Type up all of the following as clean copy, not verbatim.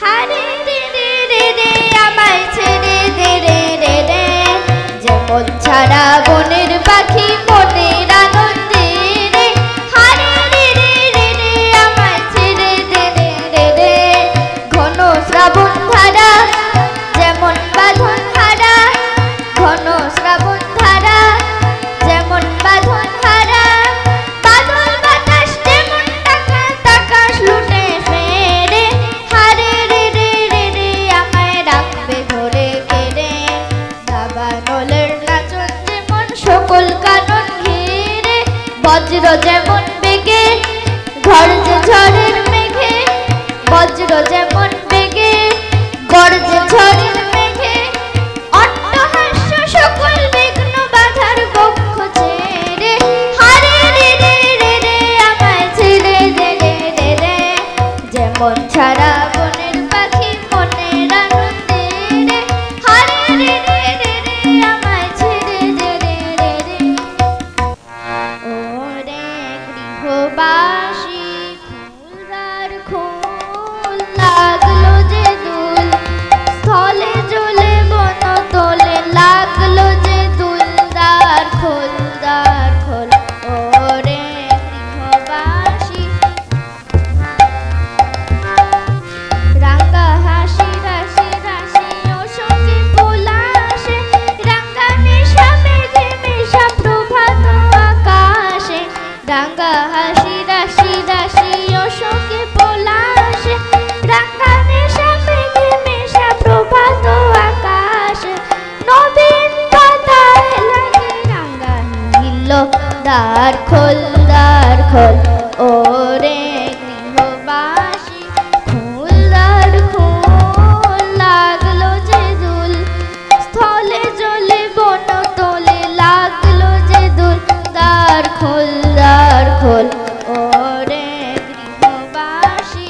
হারে রে রে রে রে আমায় ছেড়ে দে রে রে রে, যেমন ছাড়া বনের পাখি মনের আনন্দে রে। হারে রে রে রে রে আমায় ছেড়ে দে রে রে রে, ঘন শ্রাবণ ধারা যেমন বাঁধন হারা, ঘন শ্রাবণ ধারা যেমন বাঁধন হারা, বাদল বাতাস যেমন টাকা তাকাশ লুটে ফেরে। হারে রে রে রে রে আমায় রাখবে ধরে কেড়ে, দাবানলের নাচন যেমন সকল কানন ঘিরে, বজ্র যেমন বেগে গর্জে ঝড়ের মেঘে, বজ্র যেমন বেগে গর্জে ঝড়ের মেঘে, অট্টহাস্য সকল বিঘ্ন বাধার বক্ষ ছেড়ে। হারে রে রে রে রে আমায় ছেড়ে দে রে রে রে, যেমন ছাড়া বনের পাখি মনের আনন্দে রে। হারে রে রে রে রে আমায় ছেড়ে দে রে রে রে। ওরে গৃহবাসী খুলদার খোল, লাগলো যে দুল স্থলে জলে বন তোলে, লাগলো যে দুলদার খোল দ্বার খোল। ওরে গৃহবাসী রাঙ্গা হাসি রাশি রাশি ও সঙ্গে পলাশে, রাঙ্গা নেশা মেঘে মেশা প্রভাত আকাশে, রাঙ্গা হাসি রাশি রাশি ও সঙ্গে পলাশে, রাঙ্গা নেশা মেঘে মেশা প্রভাত আকাশে, নবীন পাতায় লাগে রাঙ্গা নীল দ্বার খোল দ্বার খোল। ওরে গৃহবাসী খুলদার খোল, লাগলো যে দুল স্থলে জলে বন তোলে, লাগলো যে দুল দ্বার খোল দ্বার খোল। ওরে গৃহবাসী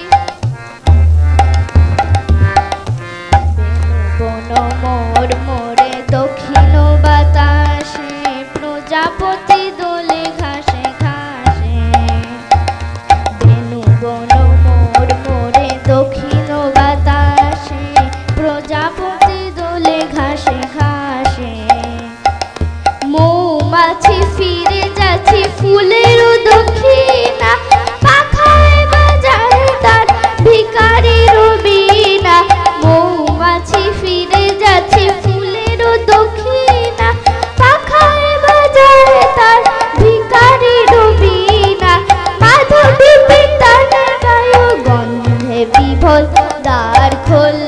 বন মোর মোরে দক্ষিণ বাতাসে, প্রজাপতি দোলে ঘাসে ঘাসে, বেনু বন মোর মোরে দক্ষিণ বাতাসে, প্রজাপতি দোলে ঘাসে ঘাসে, মৌমাছি ফিরে যাচ্ছে ফুলের দক্ষিণা, পাখায় বাজায় তার ভিখারির বীণা, মৌমাছি ফিরে যাচ্ছে ফুলের দক্ষিণা, পাখায় বাজায় তার ভিখারির বীণা, মাধবী পিতার গায় গন্ধে বিভোর দ্বার খোল